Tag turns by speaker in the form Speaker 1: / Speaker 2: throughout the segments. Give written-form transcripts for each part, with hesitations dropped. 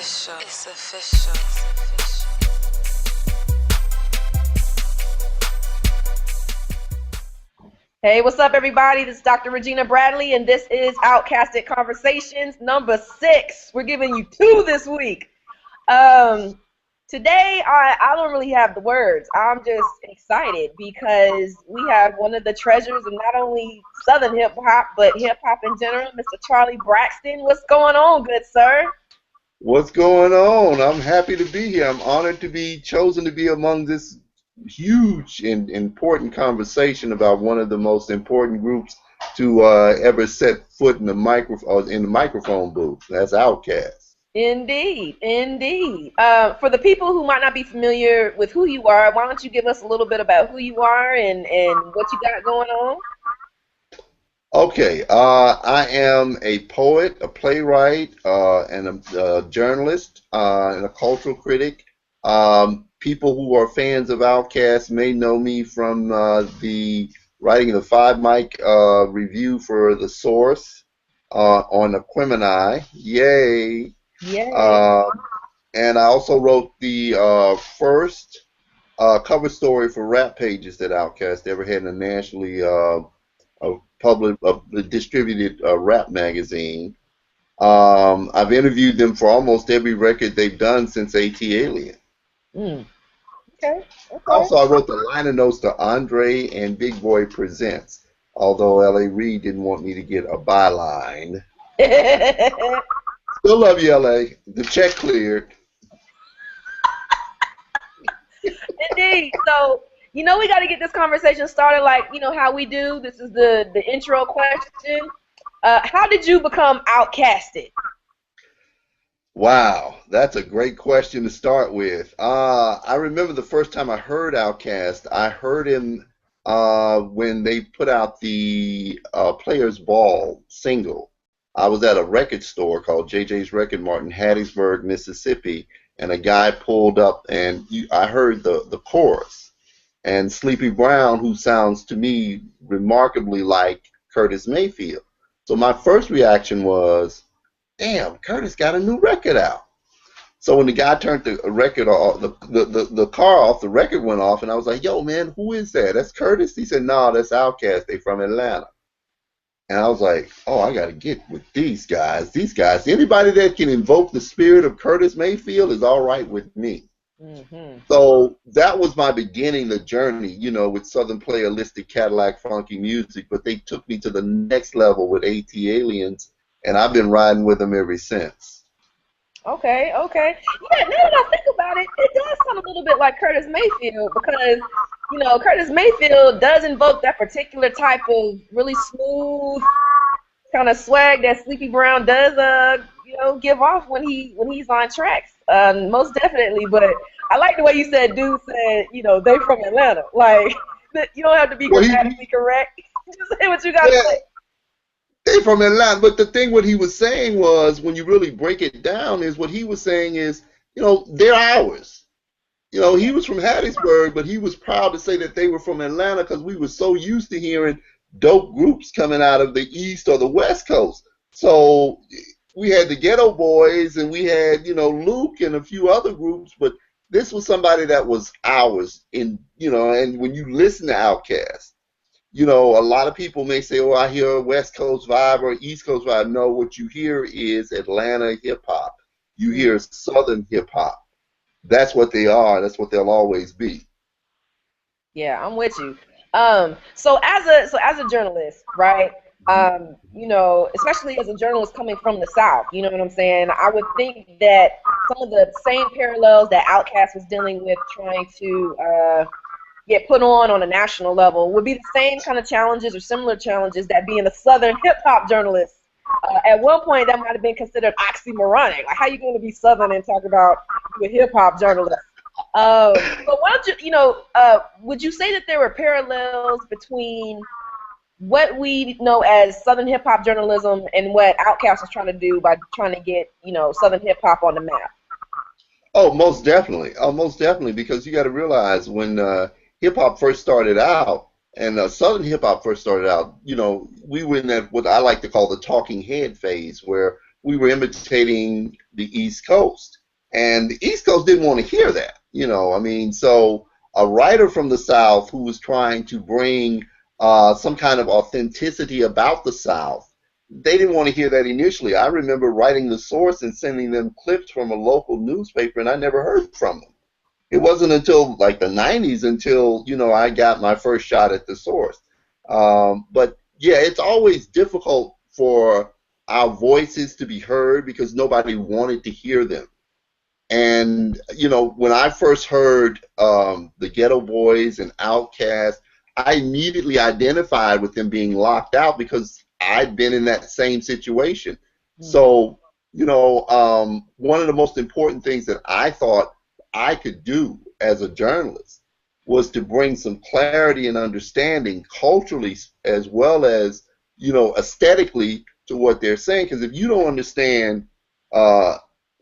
Speaker 1: official. It's official.
Speaker 2: Hey, what's up, everybody? This is Dr. Regina Bradley, and this is Outkasted Conversations number 6. We're giving you 2 this week. Today, I don't really have the words. I'm just excited because we have one of the treasures of not only Southern hip-hop, but hip-hop in general, Mr. Charlie Braxton. What's going on, good sir?
Speaker 3: What's going on? I'm happy to be here. I'm honored to be chosen to be among this huge and important conversation about one of the most important groups to ever set foot in the microphone booth. That's Outkast.
Speaker 2: Indeed, indeed. For the people who might not be familiar with who you are, why don't you give us a little bit about who you are and what you got going on?
Speaker 3: Okay, I am a poet, a playwright, and a journalist, and a cultural critic. People who are fans of Outkast may know me from the writing the 5 mic review for The Source on Aquemini. Yay!
Speaker 2: Yeah.
Speaker 3: And I also wrote the first cover story for Rap Pages that Outkast ever had in a nationally distributed rap magazine. I've interviewed them for almost every record they've done since AT-Alien.
Speaker 2: Okay.
Speaker 3: Also, I wrote the liner notes to Andre and Big Boy Presents, although L.A. Reid didn't want me to get a byline. Still love you, L.A. The check cleared.
Speaker 2: Indeed. So, we got to get this conversation started like, how we do. This is the intro question. How did you become outcasted?
Speaker 3: Wow, that's a great question to start with. I remember the first time I heard Outkast, I heard him when they put out the Players Ball single. I was at a record store called JJ's Record Mart in Hattiesburg, Mississippi, and a guy pulled up, and I heard the chorus. And Sleepy Brown, who sounds to me remarkably like Curtis Mayfield. So my first reaction was, damn, Curtis got a new record out. So when the guy turned the record off, the car off, the record went off, and I was like, yo, man, who is that? That's Curtis? He said, no, that's Outkast. They from Atlanta. And I was like, oh, I got to get with these guys. These guys, anybody that can invoke the spirit of Curtis Mayfield is all right with me. Mm-hmm. So that was my beginning, the journey, with Southern Playalistic Cadillac funky music. But they took me to the next level with AT-Aliens, and I've been riding with them ever since.
Speaker 2: Okay. Yeah, now that I think about it, it does sound a little bit like Curtis Mayfield because, Curtis Mayfield does invoke that particular type of really smooth kind of swag that Sleepy Brown does, give off when he's on tracks. Most definitely. But I like the way you said, dude said, they from Atlanta. Like, you don't have to be grammatically correct. Just say what you got to say.
Speaker 3: They from Atlanta, but the thing what he was saying was, when you really break it down, is what he was saying is, they're ours. He was from Hattiesburg, but he was proud to say that they were from Atlanta because we were so used to hearing dope groups coming out of the East or the West Coast. So we had the Ghetto Boys, and we had, Luke and a few other groups, but this was somebody that was ours. And when you listen to Outkast, a lot of people may say, oh, I hear a West Coast vibe or East Coast vibe. No, what you hear is Atlanta hip-hop. You hear Southern hip-hop. That's what they are. That's what they'll always be.
Speaker 2: Yeah, I'm with you. So as a journalist, right, especially as a journalist coming from the South, you know what I'm saying? I would think that some of the same parallels that Outkast was dealing with trying to get put on a national level would be the same kind of challenges or similar challenges that being a Southern hip-hop journalist. At one point, that might have been considered oxymoronic. Like, how are you going to be Southern and talk about you a hip-hop journalist? But why don't you, would you say that there were parallels between what we know as Southern hip-hop journalism and what Outkast was trying to do by trying to get, Southern hip-hop on the map?
Speaker 3: Oh, most definitely. Because you got to realize when hip-hop first started out, and Southern hip-hop first started out, we were in that, what I like to call the talking head phase, where we were imitating the East Coast. And the East Coast didn't want to hear that, I mean, so a writer from the South who was trying to bring some kind of authenticity about the South, they didn't want to hear that initially. I remember writing the source and sending them clips from a local newspaper, and I never heard from them. It wasn't until like the 90s until, I got my first shot at the source. But yeah, it's always difficult for our voices to be heard because nobody wanted to hear them. And, when I first heard the Ghetto Boys and Outkast, I immediately identified with them being locked out because I'd been in that same situation. So, one of the most important things that I thought I could do as a journalist was to bring some clarity and understanding culturally as well as, aesthetically to what they're saying. Because if you don't understand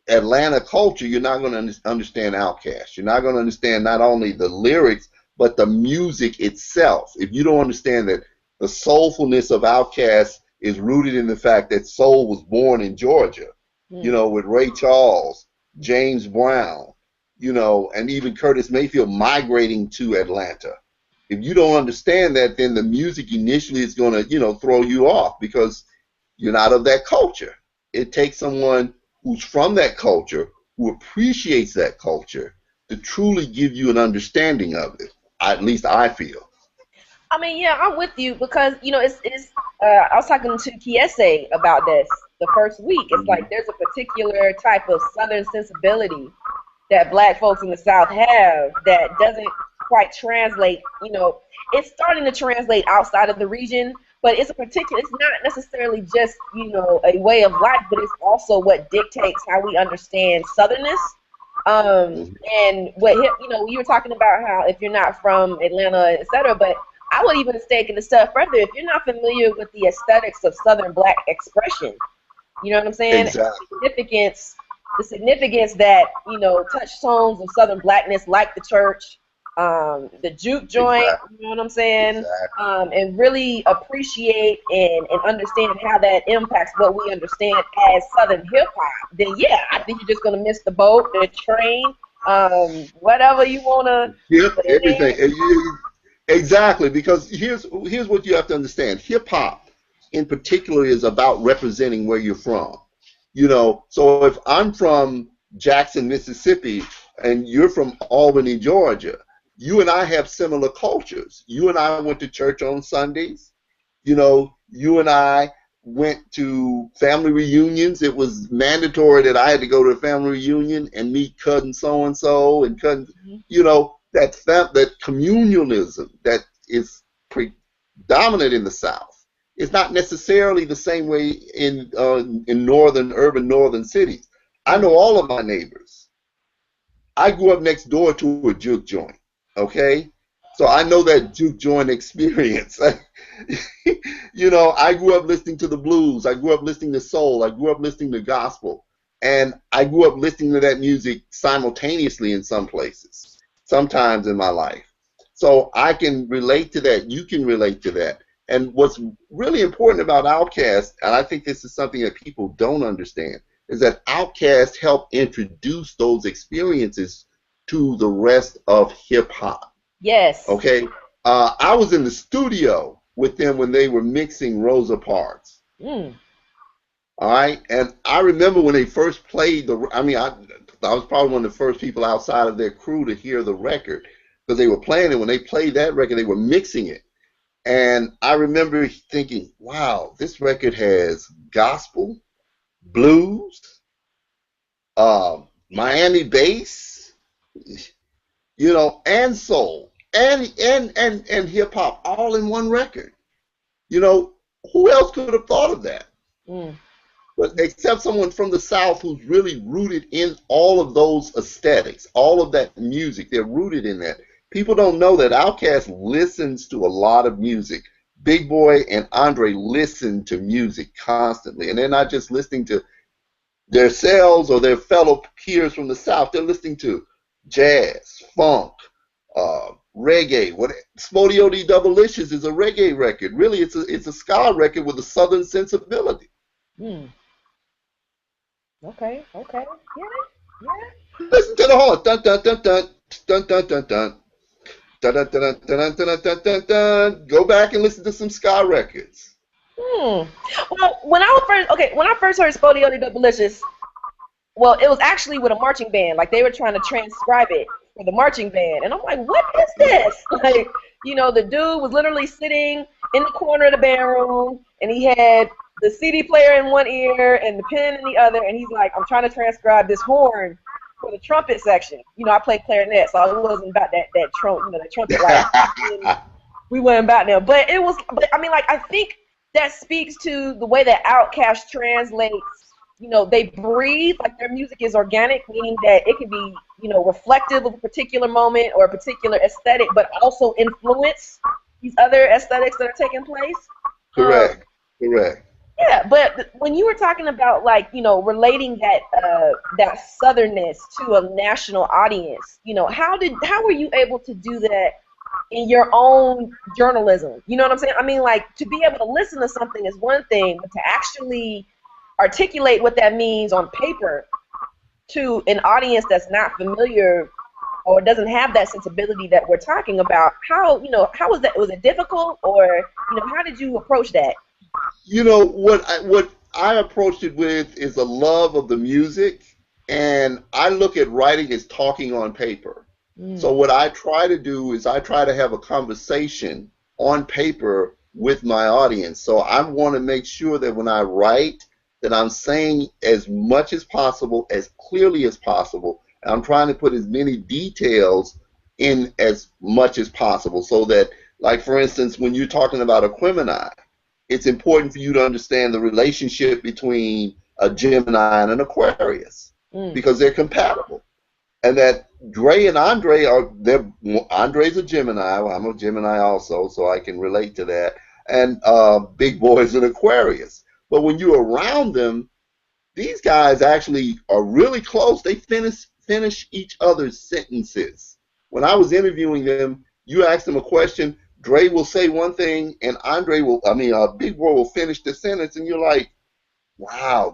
Speaker 3: Atlanta culture, you're not going to understand Outkast. You're not going to understand not only the lyrics, but the music itself. If you don't understand that the soulfulness of Outkast is rooted in the fact that soul was born in Georgia, with Ray Charles, James Brown, and even Curtis Mayfield migrating to Atlanta. If you don't understand that, then the music initially is going to, throw you off because you're not of that culture. It takes someone who's from that culture, who appreciates that culture, to truly give you an understanding of it. At least I feel.
Speaker 2: I mean, yeah, I'm with you because I was talking to Kiese about this the first week. It's like there's a particular type of Southern sensibility that Black folks in the South have that doesn't quite translate. It's starting to translate outside of the region, but it's not necessarily just a way of life, but it's also what dictates how we understand Southernness. And what you were talking about how if you're not from Atlanta, etc. But I would even take it a step further. If you're not familiar with the aesthetics of Southern Black expression, you know what I'm saying?
Speaker 3: Exactly.
Speaker 2: The significance that touchstones of Southern Blackness, like the church, the juke joint,
Speaker 3: Exactly.
Speaker 2: you know what I'm saying?
Speaker 3: Exactly.
Speaker 2: And really appreciate and understand how that impacts what we understand as Southern hip hop, then yeah, I think you're just gonna miss the boat, the train, whatever you wanna
Speaker 3: Yep,
Speaker 2: put in
Speaker 3: everything.
Speaker 2: there.
Speaker 3: Exactly, because here's what you have to understand. Hip hop, in particular, is about representing where you're from. So if I'm from Jackson, Mississippi, and you're from Albany, Georgia, you and I have similar cultures. You and I went to church on Sundays. You and I went to family reunions. It was mandatory that I had to go to a family reunion and meet cousin so and so and cousin. That communalism that is predominant in the South. It's not necessarily the same way in urban northern cities. I know all of my neighbors. I grew up next door to a juke joint. Okay, so I know that juke joint experience. I grew up listening to the blues. I grew up listening to soul. I grew up listening to gospel, and I grew up listening to that music simultaneously in some places, sometimes in my life. So I can relate to that. You can relate to that. And what's really important about Outkast, and I think this is something that people don't understand, is that Outkast helped introduce those experiences to the rest of hip hop.
Speaker 2: Yes.
Speaker 3: Okay. I was in the studio with them when they were mixing Rosa Parks. All right. And I remember when they first played I was probably one of the first people outside of their crew to hear the record because they were playing it. When they played that record, they were mixing it. And I remember thinking, wow, this record has gospel, blues, Miami bass, and soul, and hip hop all in one record. Who else could have thought of that? But except someone from the South who's really rooted in all of those aesthetics, all of that music. They're rooted in that. People don't know that Outkast listens to a lot of music. Big Boy and Andre listen to music constantly, and they're not just listening to themselves or their fellow peers from the South. They're listening to jazz, funk, reggae. Spodio D Doublelicious is a reggae record. Really, it's a ska record with a Southern sensibility.
Speaker 2: Okay. Okay. Yeah. Yeah.
Speaker 3: Listen to the horn. Dun dun dun dun dun dun dun dun. Dun, dun, dun, dun, dun, dun, dun, dun, dun, dun. Go back and listen to some ska records.
Speaker 2: Hmm. Well, when I first heard Spodio de Delicious, well, it was actually with a marching band. Like they were trying to transcribe it for the marching band, and I'm like, what is this? Like, the dude was literally sitting in the corner of the band room, and he had the CD player in one ear and the pen in the other, and he's like, I'm trying to transcribe this horn for the trumpet section. I played clarinet, so it wasn't about that that trumpet like. We went about there, but it was. But I mean, like I think that speaks to the way that Outkast translates. They breathe, like their music is organic, meaning that it can be, reflective of a particular moment or a particular aesthetic, but also influence these other aesthetics that are taking place. Um,
Speaker 3: Correct. Correct.
Speaker 2: yeah, but when you were talking about like, relating that southernness to a national audience, how were you able to do that in your own journalism? You know what I'm saying? I mean, like to be able to listen to something is one thing, but to actually articulate what that means on paper to an audience that's not familiar or doesn't have that sensibility that we're talking about, how was that? Was it difficult, or how did you approach that?
Speaker 3: What I approached it with is a love of the music, and I look at writing as talking on paper. So
Speaker 2: Mm.
Speaker 3: what I try to do is I try to have a conversation on paper with my audience. So I want to make sure that when I write, that I'm saying as much as possible, as clearly as possible. And I'm trying to put as many details in as much as possible so that, like for instance, when you're talking about Equimini, it's important for you to understand the relationship between a Gemini and an Aquarius
Speaker 2: Mm.
Speaker 3: because they're compatible. And that Dre and Andre Andre's a Gemini. Well, I'm a Gemini also, so I can relate to that. And Big Boy is an Aquarius. But when you're around them, these guys actually are really close. They finish each other's sentences. When I was interviewing them, you ask them a question, Dre will say one thing, and Big Boy will finish the sentence, and you're like, wow,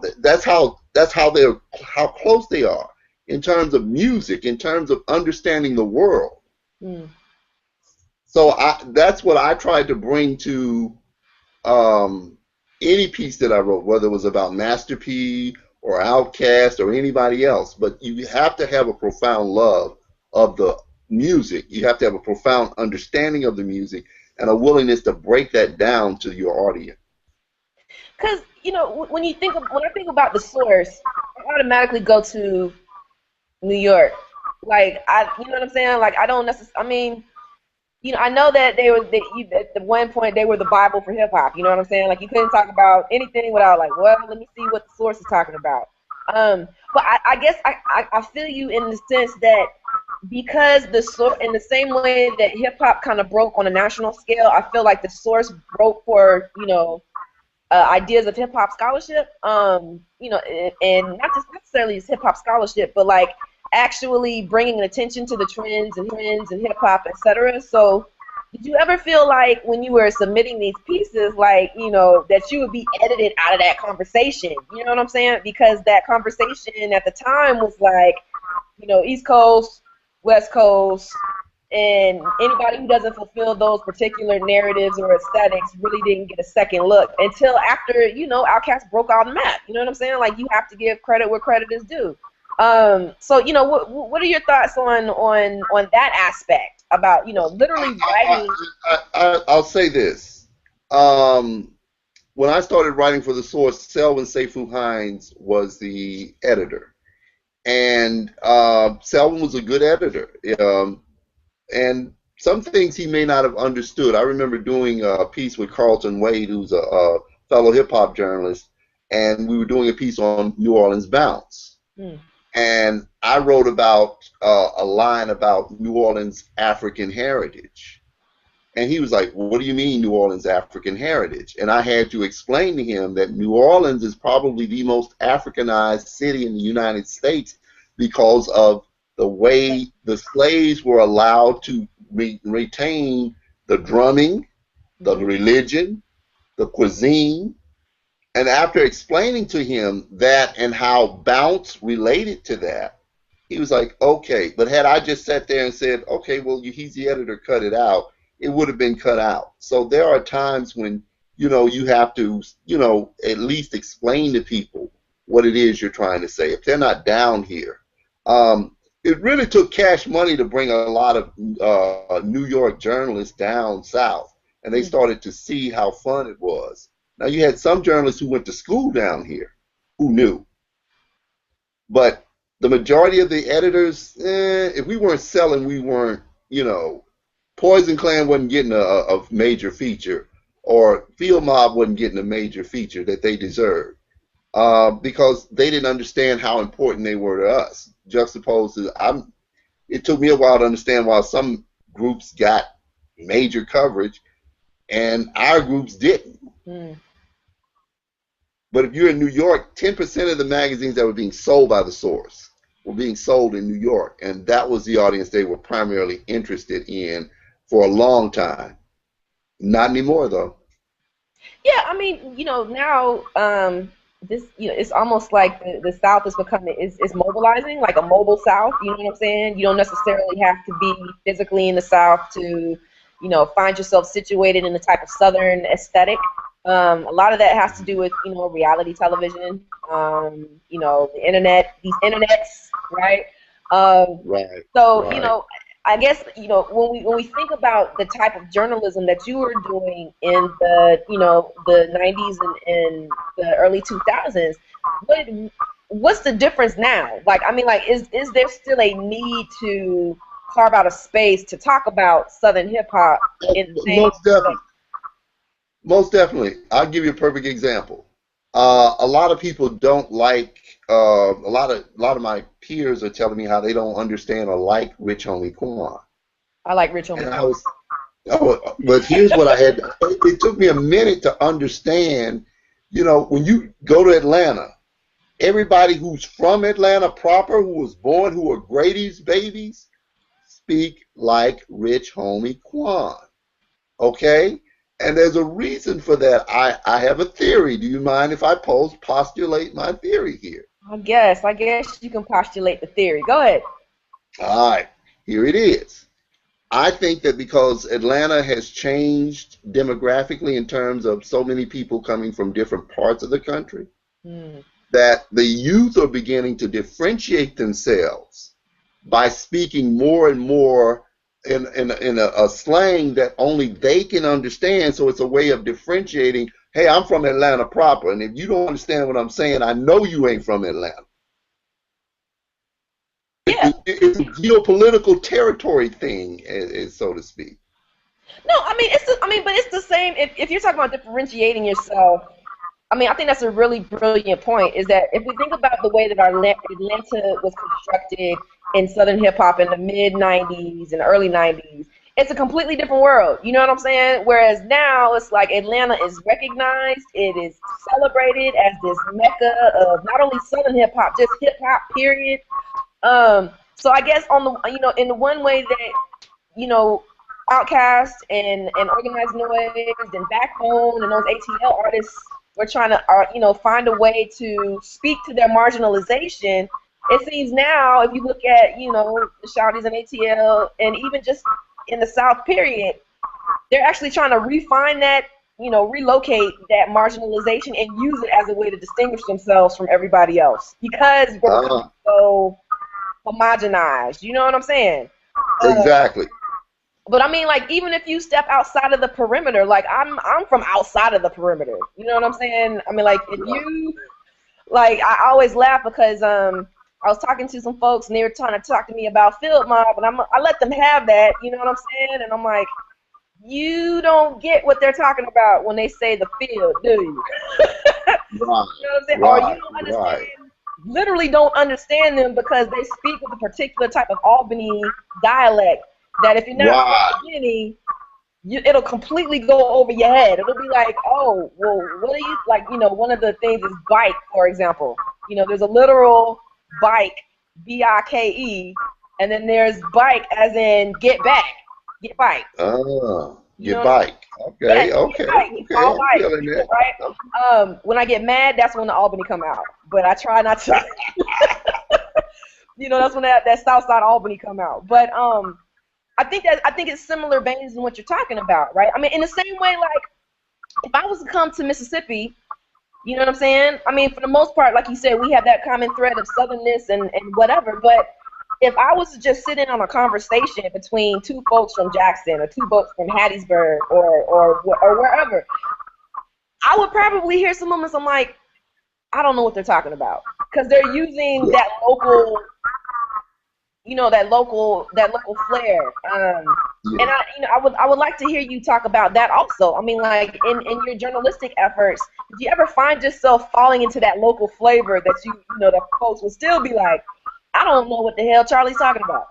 Speaker 3: how close they are in terms of music, in terms of understanding the world.
Speaker 2: Mm.
Speaker 3: So that's what I tried to bring to um, any piece that I wrote, whether it was about Master P or Outkast or anybody else. But you have to have a profound love of the music. You have to have a profound understanding of the music and a willingness to break that down to your audience.
Speaker 2: Because when I think about the source, I automatically go to New York. Like you know what I'm saying? Like I don't necessarily. I mean, I know that at the one point they were the Bible for hip hop. You know what I'm saying? Like you couldn't talk about anything without like, well, let me see what the source is talking about. But I guess I feel you in the sense that because the source, in the same way that hip hop kind of broke on a national scale, I feel like the source broke for ideas of hip hop scholarship. And not just necessarily hip hop scholarship, but like actually bringing attention to the trends and hip hop, etc. So, did you ever feel like when you were submitting these pieces, like that you would be edited out of that conversation? You know what I'm saying? Because that conversation at the time was like, East Coast, West Coast, and anybody who doesn't fulfill those particular narratives or aesthetics really didn't get a second look until after Outkast broke on the map. You know what I'm saying? Like you have to give credit where credit is due. So what are your thoughts on that aspect about literally writing?
Speaker 3: I'll say this. Um, when I started writing for the source, Selwyn Seyfu Hines was the editor. And Selwyn was a good editor. And some things he may not have understood. I remember doing a piece with Carlton Wade, who's a fellow hip hop journalist, and we were doing a piece on New Orleans bounce.
Speaker 2: Hmm.
Speaker 3: And I wrote about a line about New Orleans African heritage. And he was like, what do you mean New Orleans African heritage? And I had to explain to him that New Orleans is probably the most Africanized city in the United States because of the way the slaves were allowed to retain the drumming, the
Speaker 2: Hmm.
Speaker 3: religion, the cuisine, And after explaining to him that and how bounce related to that, he was like, okay. But had I just sat there and said, okay, well, he's the editor, cut it out, it would have been cut out. So there are times when, you have to, at least explain to people what it is you're trying to say. If they're not down here, it really took Cash Money to bring a lot of New York journalists down south, and they started to see how fun it was. Now, you had some journalists who went to school down here who knew, but the majority of the editors, if we weren't selling, we weren't, Poison Clan wasn't getting a major feature, or Field Mob wasn't getting a major feature that they deserved, because they didn't understand how important they were to us. Juxtaposed to, it took me a while to understand why some groups got major coverage and our groups didn't. But if you're in New York, 10% of the magazines that were being sold by the source were being sold in New York, and that was the audience they were primarily interested in for a long time. Not anymore, though.
Speaker 2: Yeah, I mean, now this, it's almost like the South is becoming is mobilizing, like a mobile South. You know what I'm saying? You don't necessarily have to be physically in the South to, find yourself situated in the type of Southern aesthetic. A lot of that has to do with, reality television, the internet, these internets, right?
Speaker 3: Right.
Speaker 2: So,
Speaker 3: Right.
Speaker 2: I guess, when we think about the type of journalism that you were doing in the 90s and the early 2000s, what's the difference now? Like, I mean, like, is there still a need to carve out a space to talk about Southern hip hop in the same
Speaker 3: Most definitely.
Speaker 2: way?
Speaker 3: Most definitely. I'll give you a perfect example. A lot of people don't like. A lot of my peers are telling me how they don't understand or like Rich Homie Quan.
Speaker 2: I like Rich Homie
Speaker 3: And I
Speaker 2: Quan.
Speaker 3: was, but here's what I had. It took me a minute to understand. When you go to Atlanta, everybody who's from Atlanta proper, who was born, who are Grady's babies, speak like Rich Homie Quan. Okay? And there's a reason for that. I have a theory. Do you mind if I postulate my theory here?
Speaker 2: I guess you can postulate the theory. Go ahead.
Speaker 3: All right, here it is. I think that because Atlanta has changed demographically in terms of so many people coming from different parts of the country,
Speaker 2: Hmm.
Speaker 3: that the youth are beginning to differentiate themselves by speaking more and more in a slang that only they can understand. So it's a way of differentiating. Hey, I'm from Atlanta proper, and if you don't understand what I'm saying, I know you ain't from Atlanta.
Speaker 2: Yeah.
Speaker 3: It's a geopolitical territory thing, so to speak.
Speaker 2: No, I mean but it's the same. If you're talking about differentiating yourself, I mean, I think that's a really brilliant point. Is that if we think about the way that our Atlanta was constructed in Southern hip hop in the mid '90s and early '90s, it's a completely different world. You know what I'm saying? Whereas now it's like Atlanta is recognized, it is celebrated as this mecca of not only Southern hip hop, just hip hop. Period. So I guess on the in the one way that you know Outkast and Organized Noise and Backbone and those ATL artists were trying to find a way to speak to their marginalization. It seems now if you look at the Shouties and ATL and even just in the South period, they're actually trying to refine that, relocate that marginalization and use it as a way to distinguish themselves from everybody else because we're becoming
Speaker 3: Uh,
Speaker 2: so homogenized. You know what I'm saying?
Speaker 3: exactly.
Speaker 2: But I mean, like, even if you step outside of the perimeter, like I'm from outside of the perimeter. You know what I'm saying? I mean, like, if you like, I always laugh because I was talking to some folks and they were trying to talk to me about Field Mob, and I let them have that. You know what I'm saying? And I'm like, you don't get what they're talking about when they say the field, do you? You know
Speaker 3: Right.
Speaker 2: what I'm saying? Or you
Speaker 3: Right.
Speaker 2: don't understand,
Speaker 3: Right.
Speaker 2: literally don't understand them because they speak with a particular type of Albany dialect that if you're not from
Speaker 3: Right.
Speaker 2: the beginning, it'll completely go over your head. It'll be like, oh, well, what are you, like, one of the things is bike, for example. There's a literal bike, BIKE, and then there's bike as in get back, get bike.
Speaker 3: Ah.
Speaker 2: You know
Speaker 3: Get
Speaker 2: what I'm saying?
Speaker 3: bike.
Speaker 2: Yes,
Speaker 3: Okay,
Speaker 2: you get
Speaker 3: okay,
Speaker 2: right. You
Speaker 3: okay.
Speaker 2: fall
Speaker 3: I'm
Speaker 2: right,
Speaker 3: feeling that.
Speaker 2: right? When I get mad, that's when the Albany come out. But I try not to. That's when that Southside Albany come out. But I think it's similar veins in what you're talking about, right? I mean, in the same way, like if I was to come to Mississippi, you know what I'm saying? I mean, for the most part, like you said, we have that common thread of southernness and whatever. But if I was to just sit in on a conversation between two folks from Jackson or two folks from Hattiesburg or wherever, I would probably hear some moments I'm like, I don't know what they're talking about because they're using
Speaker 3: Yeah,
Speaker 2: that local flair. And
Speaker 3: yeah.
Speaker 2: I would like to hear you talk about that also. I mean, like in your journalistic efforts, do you ever find yourself falling into that local flavor that that folks will still be like, I don't know what the hell Charlie's talking about.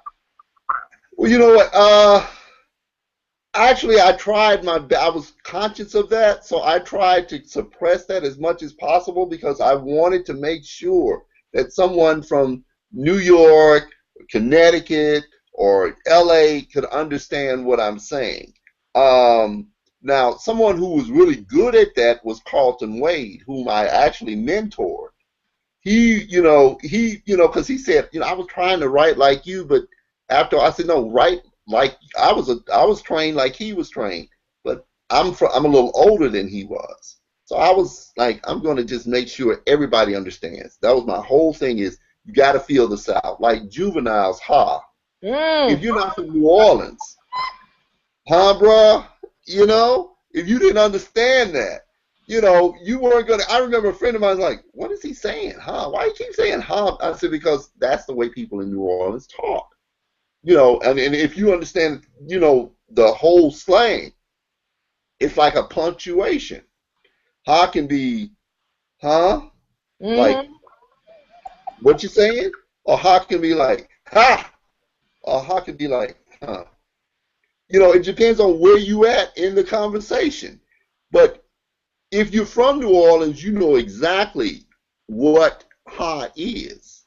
Speaker 3: Well, you know what? Actually, I tried I was conscious of that, so I tried to suppress that as much as possible because I wanted to make sure that someone from New York, Connecticut, or LA could understand what I'm saying. Now, someone who was really good at that was Carlton Wade, whom I actually mentored. Because he said, I was trying to write like you, but after I said, no, write like I was trained like he was trained, but I'm a little older than he was. So I was like, I'm going to just make sure everybody understands. That was my whole thing is you got to feel the South. Like Juvenile's Ha. If
Speaker 2: Mm.
Speaker 3: you're not from New Orleans, huh, bruh? If you didn't understand that, you weren't gonna. I remember a friend of mine was like, "What is he saying, huh? Why do you keep saying huh?" I said, "Because that's the way people in New Orleans talk." And if you understand, the whole slang, it's like a punctuation. Ha can be, huh? Like,
Speaker 2: Mm-hmm.
Speaker 3: what you saying? Or ha can be like, ha! Or ha can be like, huh? It depends on where you at in the conversation. But if you're from New Orleans, you know exactly what ha is.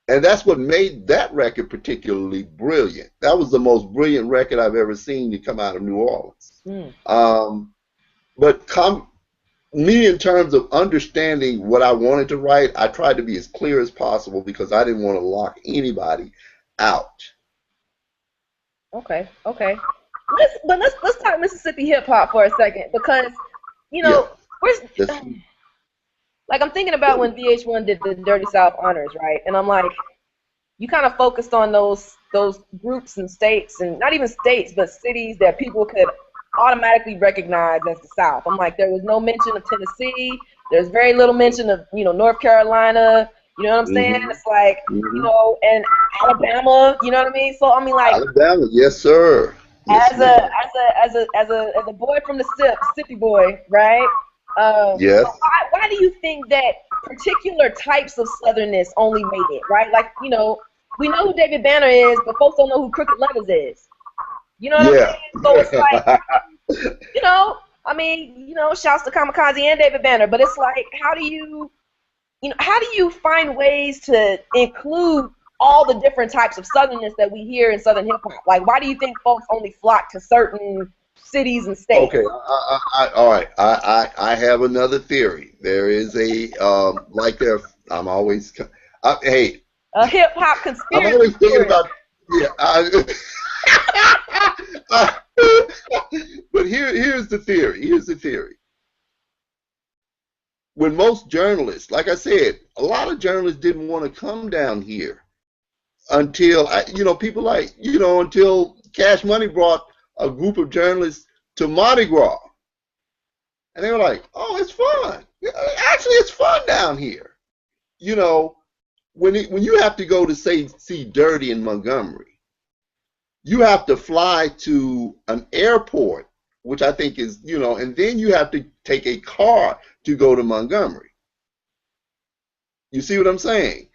Speaker 3: And that's what made that record particularly brilliant. That was the most brilliant record I've ever seen to come out of New Orleans.
Speaker 2: Mm.
Speaker 3: Um, but me, in terms of understanding what I wanted to write, I tried to be as clear as possible because I didn't want to lock anybody out.
Speaker 2: Okay. Okay. Let's talk Mississippi hip hop for a second because you
Speaker 3: Yeah,
Speaker 2: know where's
Speaker 3: that's
Speaker 2: like I'm thinking about when VH1 did the Dirty South honors, right? And I'm like, you kind of focused on those groups and states, and not even states, but cities that people could automatically recognize as the South. I'm like, there was no mention of Tennessee. There's very little mention of North Carolina. You know what I'm saying?
Speaker 3: hmm
Speaker 2: It's like
Speaker 3: hmm
Speaker 2: and Alabama. You know what I mean? So I mean, like
Speaker 3: Alabama. Yes, sir. Yes,
Speaker 2: as a
Speaker 3: ma'am.
Speaker 2: as a as a as a as a boy from the city boy, right?
Speaker 3: Yes.
Speaker 2: Why do you think that particular types of Southernness only made it, right? Like, we know who David Banner is, but folks don't know who Crooked Letters is. You know what I'm
Speaker 3: Yeah.
Speaker 2: saying? So it's like, I mean, shouts to Kamikaze and David Banner, but it's like, how do you find ways to include all the different types of Southernness that we hear in Southern hip hop? Like, why do you think folks only flock to certain cities and states?
Speaker 3: Okay. All right. I have another theory. There is like there. I'm always. Hey,
Speaker 2: A hip hop
Speaker 3: I'm
Speaker 2: conspiracy
Speaker 3: always thinking
Speaker 2: theorist.
Speaker 3: about. Yeah. I- but here's the theory. Here's the theory. When most journalists, like I said, a lot of journalists didn't want to come down here until people like until Cash Money brought a group of journalists to Mardi Gras, and they were like, "Oh, it's fun. Yeah, actually, it's fun down here." You know, when you have to go to say see Dirty in Montgomery, you have to fly to an airport, which I think is and then you have to take a car to go to Montgomery. You see what I'm saying?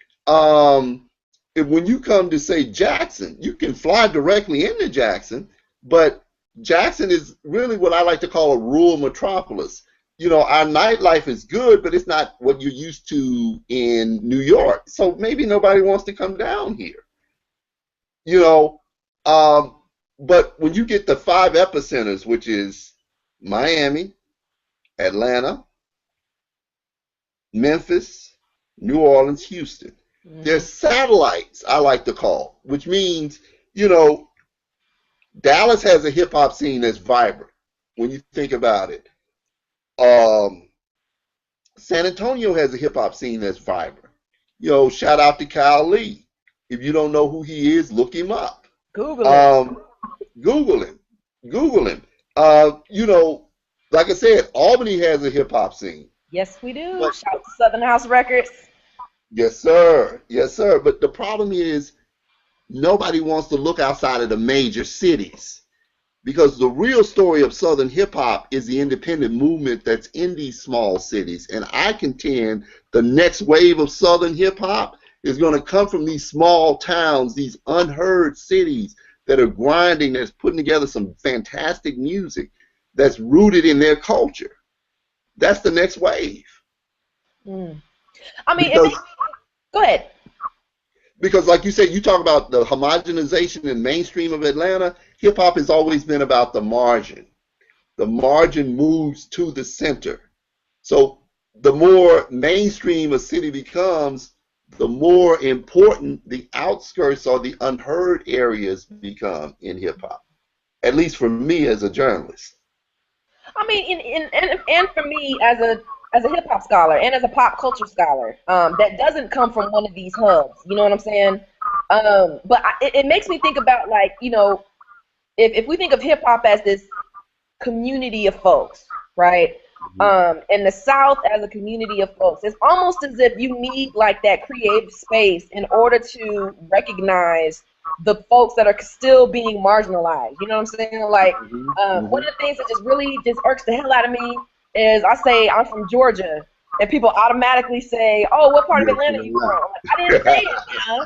Speaker 3: When you come to say Jackson, you can fly directly into Jackson, but Jackson is really what I like to call a rural metropolis. Our nightlife is good, but it's not what you're used to in New York. So maybe nobody wants to come down here. You know, um, But when you get the five epicenters, which is Miami, Atlanta, Memphis, New Orleans, Houston, they're
Speaker 2: Hmm.
Speaker 3: satellites, I like to call, which means, you know, Dallas has a hip hop scene that's vibrant when you think about it. Um, San Antonio has a hip hop scene that's vibrant. You know, shout out to Kyle Lee. If you don't know who he is, look him up.
Speaker 2: Google it.
Speaker 3: Um, Google him. Google him. You know, like I said, Albany has a hip hop scene.
Speaker 2: Yes, we do.
Speaker 3: But
Speaker 2: Shout out to Southern House Records.
Speaker 3: yes, sir. Yes, sir. But the problem is nobody wants to look outside of the major cities because the real story of Southern hip hop is the independent movement that's in these small cities. And I contend the next wave of Southern hip hop is going to come from these small towns, these unheard cities that are grinding, that's putting together some fantastic music that's rooted in their culture. That's the next wave.
Speaker 2: Mm. I mean, it
Speaker 3: Because
Speaker 2: makes. Go ahead.
Speaker 3: because like you said, you talk about the homogenization and mainstream of Atlanta, hip hop has always been about the margin. The margin moves to the center. So the more mainstream a city becomes, the more important the outskirts or the unheard areas become in hip hop. At least for me as a journalist.
Speaker 2: I mean, and for me as a hip hop scholar and as a pop culture scholar, that doesn't come from one of these hubs. You know what I'm saying? But it makes me think about like if we think of hip hop as this community of folks, right? In the South as a community of folks, it's almost as if you need like that creative space in order to recognize the folks that are still being marginalized. You know what I'm saying? Like,
Speaker 3: Mm-hmm.
Speaker 2: one
Speaker 3: Mm-hmm.
Speaker 2: of the things that just really just irks the hell out of me is I say I'm from Georgia, and people automatically say, "Oh, what part of
Speaker 3: You're
Speaker 2: Atlanta
Speaker 3: from
Speaker 2: are you from?" I'm like, I didn't say
Speaker 3: Atlanta.
Speaker 2: it, huh?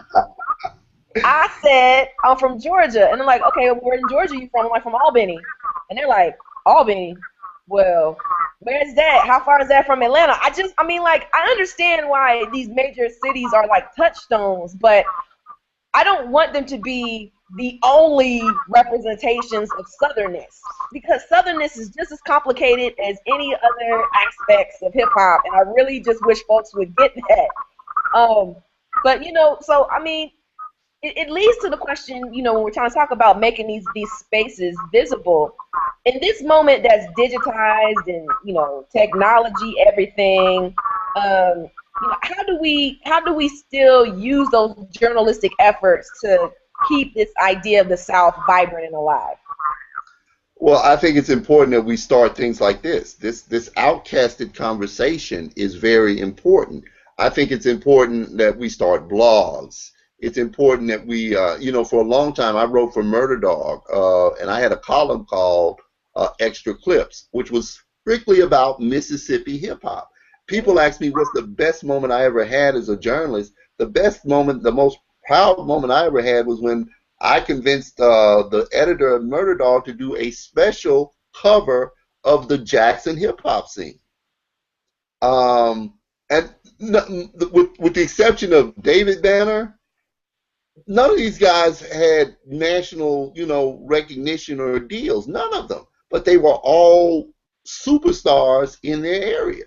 Speaker 2: I said I'm from Georgia, and they're like, "Okay, where in Georgia are you from?" I'm like, "From Albany," and they're like, "Albany? Well, where is that? How far is that from Atlanta?" I mean, like, I understand why these major cities are like touchstones, but I don't want them to be the only representations of Southernness because Southernness is just as complicated as any other aspects of hip hop, and I really just wish folks would get that. Um, but so I mean, it leads to the question, when we're trying to talk about making these spaces visible in this moment that's digitized and technology, everything. How do we still use those journalistic efforts to keep this idea of the South vibrant and alive?
Speaker 3: Well, I think it's important that we start things like this. This outcasted conversation is very important. I think it's important that we start blogs. It's important that we, for a long time I wrote for Murder Dog, and I had a column called Extra Clips, which was strictly about Mississippi hip hop. People ask me what's the best moment I ever had as a journalist. The best moment, the most proud moment I ever had was when I convinced the editor of Murder Dog to do a special cover of the Jackson hip hop scene. And with the exception of David Banner, none of these guys had national, recognition or deals. None of them. But they were all superstars in their area.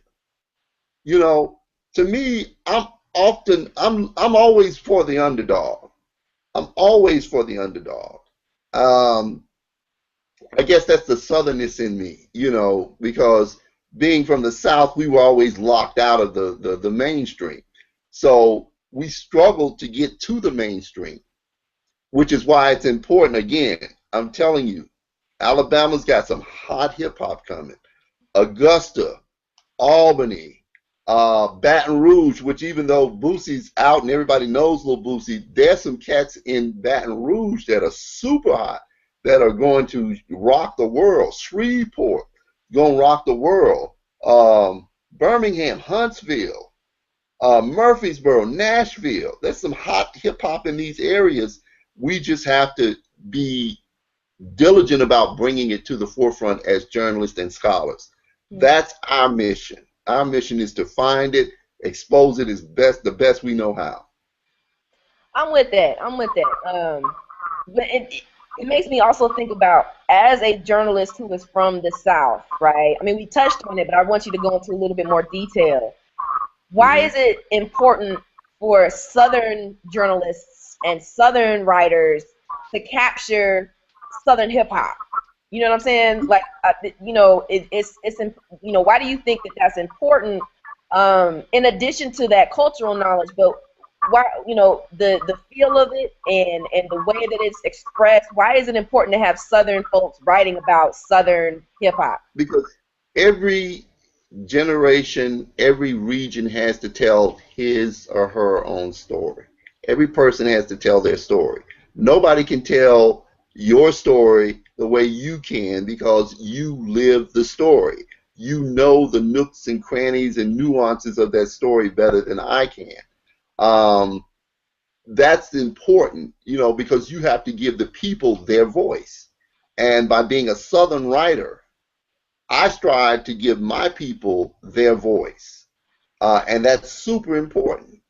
Speaker 3: You know, to me, I'm always for the underdog. I'm always for the underdog. Um, I guess that's the southernness in me, because being from the South, we were always locked out of the mainstream. So we struggled to get to the mainstream, which is why it's important. Again, I'm telling you, Alabama's got some hot hip hop coming. Augusta, Albany, Baton Rouge, which even though Boosie's out and everybody knows Lil Boosie, there's some cats in Baton Rouge that are super hot that are going to rock the world. Shreveport, going to rock the world. Birmingham, Huntsville, Murfreesboro, Nashville. There's some hot hip hop in these areas. We just have to be diligent about bringing it to the forefront as journalists and scholars.
Speaker 2: Hmm.
Speaker 3: That's our mission. Our mission is to find it, expose it as the best we know how.
Speaker 2: I'm with that. I'm with that. But it makes me also think about, as a journalist who is from the South, right? I mean, we touched on it, but I want you to go into a little bit more detail. Why
Speaker 3: Hmm.
Speaker 2: is it important for Southern journalists and Southern writers to capture Southern hip hop? You know what I'm saying? Like, why do you think that that's important? In addition to that cultural knowledge, but why, the feel of it and the way that it's expressed. Why is it important to have Southern folks writing about Southern hip hop?
Speaker 3: Because every generation, every region has to tell his or her own story. Every person has to tell their story. Nobody can tell your story the way you can because you live the story. You know the nooks and crannies and nuances of that story better than I can. Um, that's important, because you have to give the people their voice. And by being a Southern writer, I strive to give my people their voice. And that's super important.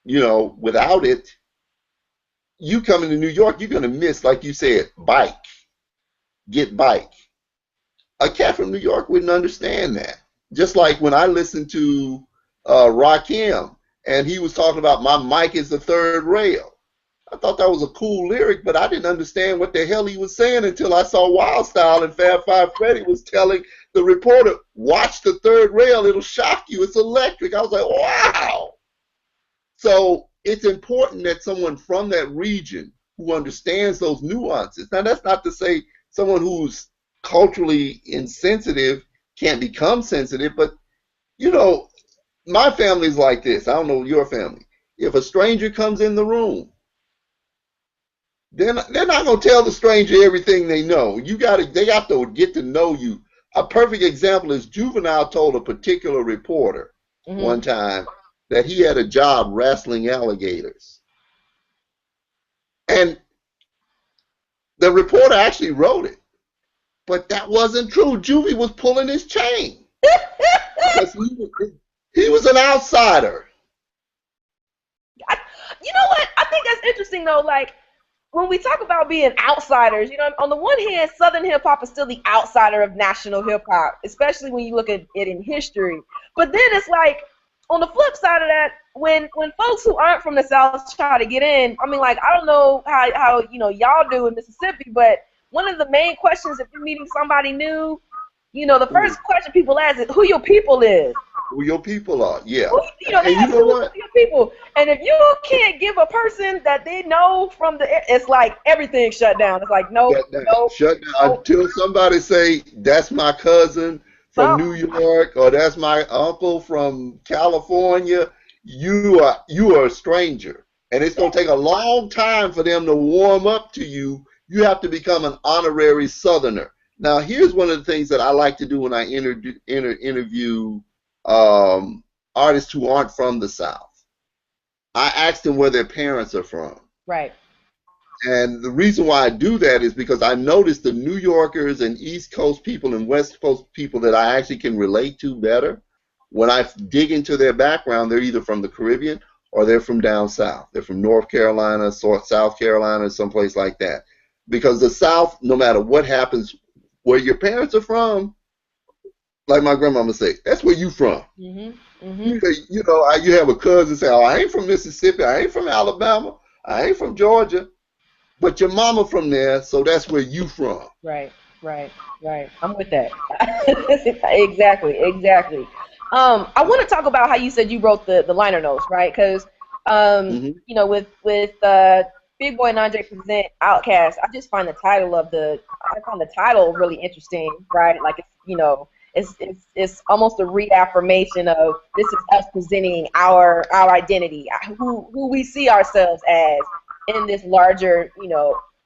Speaker 3: Without it, you coming to New York, you're going to miss, like you said, bike, get bike. A cat from New York wouldn't understand that. Just like when I listened to Rakim and he was talking about my mic is the third rail. I thought that was a cool lyric, but I didn't understand what the hell he was saying until I saw Wild Style and Fab Five Freddy was telling the reporter, watch the third rail, it'll shock you, it's electric. I was like, wow. So it's important that someone from that region who understands those nuances. Now, that's not to say someone who's culturally insensitive can't become sensitive, but you know, my family's like this. I don't know your family. If a stranger comes in the room, they're not gonna tell the stranger everything they know. They got to get to know you. A perfect example is Juvenile told a particular reporter
Speaker 2: Hmm.
Speaker 3: one time that he had a job wrestling alligators. And the reporter actually wrote it, but that wasn't true. Juvie was pulling his chain because he was an outsider.
Speaker 2: I, you know what? I think that's interesting though. Like, when we talk about being outsiders, on the one hand, Southern hip hop is still the outsider of national hip hop, especially when you look at it in history. But then it's like, on the flip side of that, when folks who aren't from the South try to get in, I mean, like, I don't know how y'all do in Mississippi, but one of the main questions if you're meeting somebody new, the
Speaker 3: Who,
Speaker 2: first question people ask is who your people is.
Speaker 3: who your people are, yeah.
Speaker 2: They
Speaker 3: And you
Speaker 2: ask
Speaker 3: know
Speaker 2: who
Speaker 3: what?
Speaker 2: your people, and if you can't give a person that they know from it's like everything shut down. It's like nope,
Speaker 3: Shut down.
Speaker 2: nope,
Speaker 3: Shut down
Speaker 2: nope,
Speaker 3: until somebody say that's my cousin from New
Speaker 2: something.
Speaker 3: York or that's my uncle from California. You are a stranger, and it's gonna take a long time for them to warm up to you. You have to become an honorary Southerner. Now, here's one of the things that I like to do when I interview um, artists who aren't from the South. I ask them where their parents are from.
Speaker 2: Right.
Speaker 3: And the reason why I do that is because I notice the New Yorkers and East Coast people and West Coast people that I actually can relate to better. When I dig into their background, they're either from the Caribbean or they're from down south. They're from North Carolina, South Carolina, someplace like that. Because the South, no matter what happens, where your parents are from, like my grandmama say, that's where you from.
Speaker 2: Mhm. Mhm.
Speaker 3: You have a cousin say, "Oh, I ain't from Mississippi, I ain't from Alabama, I ain't from Georgia." But your mama from there, so that's where you from.
Speaker 2: Right. Right. Right. I'm with that. Exactly. Exactly. I want to talk about how you said you wrote the liner notes, right? Because
Speaker 3: Hmm.
Speaker 2: with Big Boy and Andre present Outkast, I find the title really interesting, right? Like it's almost a reaffirmation of this is us presenting our identity, who we see ourselves as in this larger,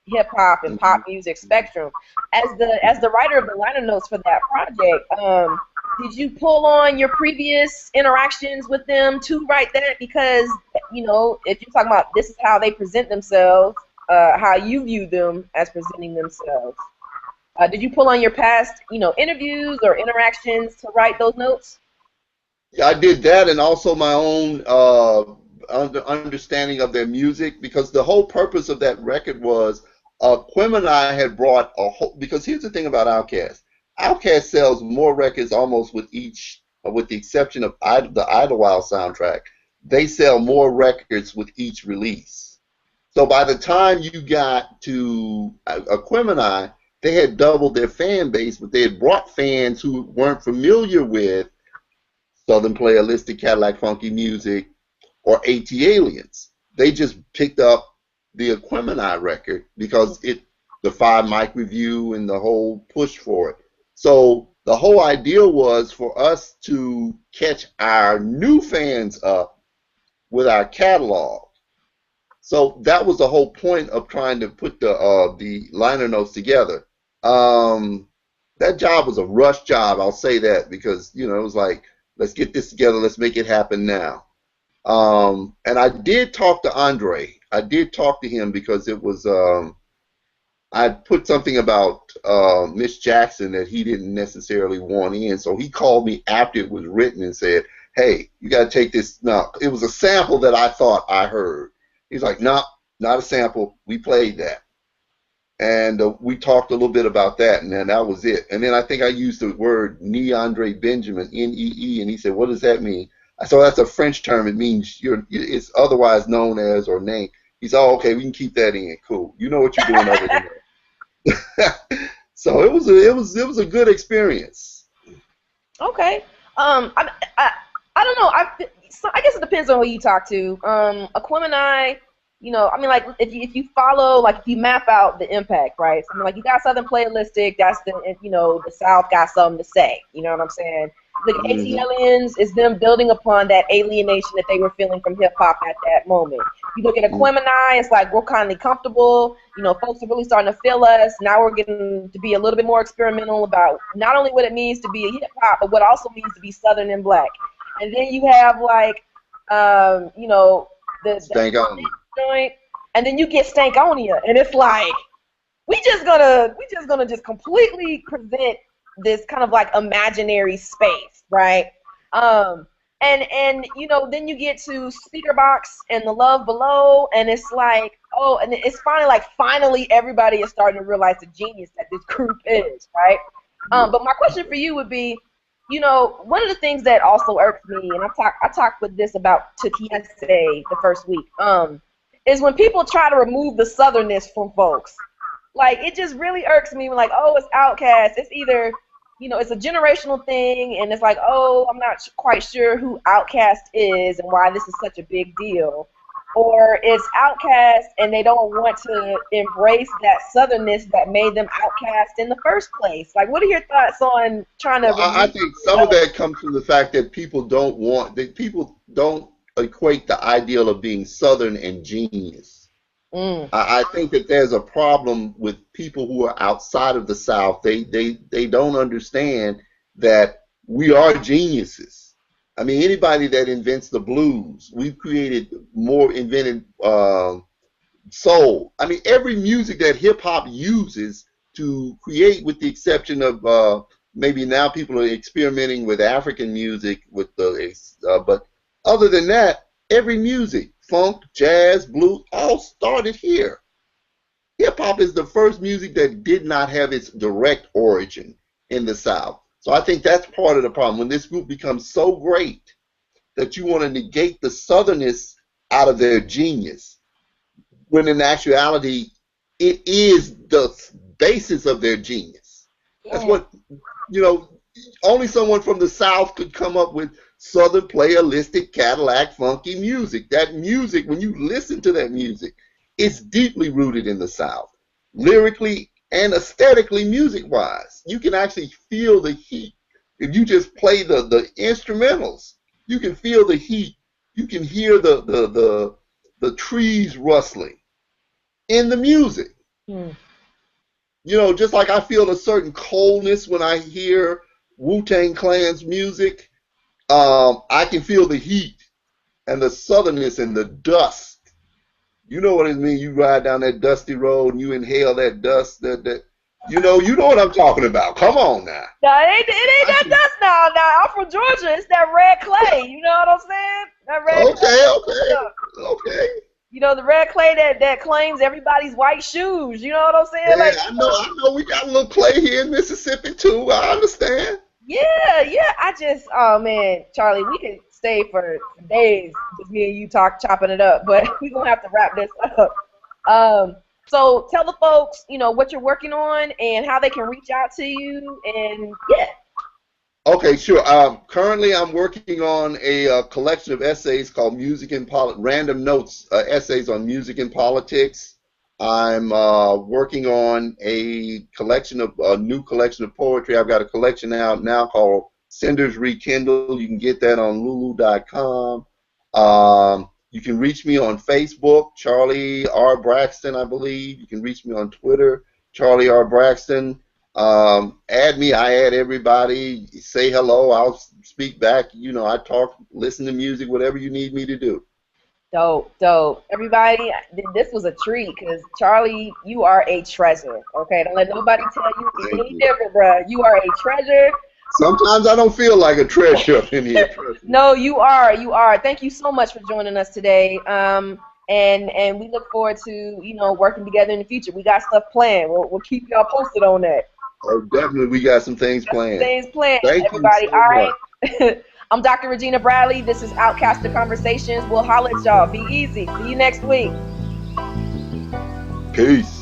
Speaker 2: hip hop and pop
Speaker 3: Hmm.
Speaker 2: music spectrum. As the writer of the liner notes for that project, did you pull on your previous interactions with them to write that? Because if you're talking about this is how they present themselves, how you view them as presenting themselves, did you pull on your past, interviews or interactions to write those notes?
Speaker 3: Yeah, I did that, and also my own understanding of their music, because the whole purpose of that record was Quim had brought a whole, because here's the thing about Outkast. Outkast sells more records almost with each, with the exception of the Idlewild soundtrack. They sell more records with each release. So by the time you got to Aquemini, they had doubled their fan base, but they had brought fans who weren't familiar with Southern Playalistic Cadillac Funky Music or AT Aliens. They just picked up the Aquemini record because the 5 mic review and the whole push for it. So the whole idea was for us to catch our new fans up with our catalog. So that was the whole point of trying to put the liner notes together. That job was a rush job, I'll say that, because it was like, let's get this together, let's make it happen now. And I did talk to Andre. I did talk to him because it was I put something about Miss Jackson that he didn't necessarily want in, so he called me after it was written and said, "Hey, you got to take this." No, it was a sample that I thought I heard. He's like, "No, not a sample. We played that." And we talked a little bit about that, and then that was it. And then I think I used the word Andre Benjamin, N-E-E, and he said, "What does that mean?" I said, "That's a French term. It means it's otherwise known as or named." He said, "Oh, okay, we can keep that in. Cool. You know what you're doing over there." So it was a good experience.
Speaker 2: Okay. I don't know. I guess it depends on who you talk to. Aquemini, I mean, like if you follow, like if you map out the impact, right? So, I mean, like you got Southern Playalistic, that's the South got something to say. You know what I'm saying? The AT is them building upon that alienation that they were feeling from hip hop at that moment. You look at Aquemini, it's like we're kind of comfortable. Folks are really starting to feel us. Now we're getting to be a little bit more experimental about not only what it means to be a hip hop, but what it also means to be Southern and Black. And then you have like, the joint, and then you get Stankonia, and it's like we just gonna just completely present this kind of like imaginary space, right? And then you get to Speaker Box and The Love Below, and it's like, oh, and it's finally everybody is starting to realize the genius that this group is, right? But my question for you would be, one of the things that also irks me, and I talked with this about to Kiese the first week, is when people try to remove the Southernness from folks. Like, it just really irks me. Like, oh, it's Outkast. It's either, it's a generational thing, and it's like, oh, I'm not quite sure who Outkast is and why this is such a big deal. Or it's Outkast, and they don't want to embrace that Southernness that made them Outkast in the first place. Like, what are your thoughts on trying to?
Speaker 3: I think some of that comes from the fact that people don't equate the ideal of being Southern and genius. I think that there's a problem with people who are outside of the South. They don't understand that we are geniuses. I mean, anybody that invents the blues, we've invented soul. I mean, every music that hip hop uses to create, with the exception of maybe now people are experimenting with African music but other than that, every music, funk, jazz, blues, all started here. Hip hop is the first music that did not have its direct origin in the South. So I think that's part of the problem. When this group becomes so great that you want to negate the Southernness out of their genius, when in actuality it is the basis of their genius. Yeah. That's what, only someone from the South could come up with Southern Playalistic Cadillac funky music. That music, when you listen to that music, it's deeply rooted in the South, lyrically and aesthetically, music-wise. You can actually feel the heat. If you just play the instrumentals, you can feel the heat. You can hear the trees rustling in the music. Just like I feel a certain coldness when I hear Wu-Tang Clan's music, I can feel the heat and the southernness and the dust. You know what it means. You ride down that dusty road and you inhale that dust. You know what I'm talking about. Come on now.
Speaker 2: No, it ain't that dust now. Now I'm from Georgia. It's that red clay. You know what I'm saying? That red clay.
Speaker 3: Okay.
Speaker 2: the red clay that claims everybody's white shoes. You know what I'm saying?
Speaker 3: Yeah,
Speaker 2: Like,
Speaker 3: I know we got a little clay here in Mississippi too. I understand.
Speaker 2: yeah, yeah. Oh man, Charlie, we could stay for days, just me and you chopping it up, but we're gonna have to wrap this up. Um, so tell the folks, what you're working on and how they can reach out to you, and yeah.
Speaker 3: Okay, sure. Currently, I'm working on a collection of essays called "Music and Random Notes Essays on Music and Politics." I'm working on a new collection of poetry. I've got a collection out now called "Cinders Rekindle." You can get that on Lulu.com. You can reach me on Facebook, Charlie R. Braxton, I believe. You can reach me on Twitter, Charlie R. Braxton. Add me. I add everybody. Say hello. I'll speak back. I talk, listen to music, whatever you need me to do.
Speaker 2: Dope, dope. Everybody, this was a treat because Charlie, you are a treasure. Okay, don't let nobody tell you
Speaker 3: Thank
Speaker 2: anything
Speaker 3: you.
Speaker 2: different, bro. You are a treasure.
Speaker 3: Sometimes I don't feel like a treasure up in here. Trust me.
Speaker 2: No, you are. You are. Thank you so much for joining us today. And we look forward to working together in the future. We got stuff planned. We'll keep y'all posted on that.
Speaker 3: Oh, definitely, we got some things
Speaker 2: Got some
Speaker 3: planned.
Speaker 2: things planned,
Speaker 3: Thank you
Speaker 2: everybody.
Speaker 3: so
Speaker 2: All
Speaker 3: much.
Speaker 2: right. I'm Dr. Regina Bradley. This is Outkasted Conversations. We'll holler at y'all. Be easy. See you next week.
Speaker 3: Peace.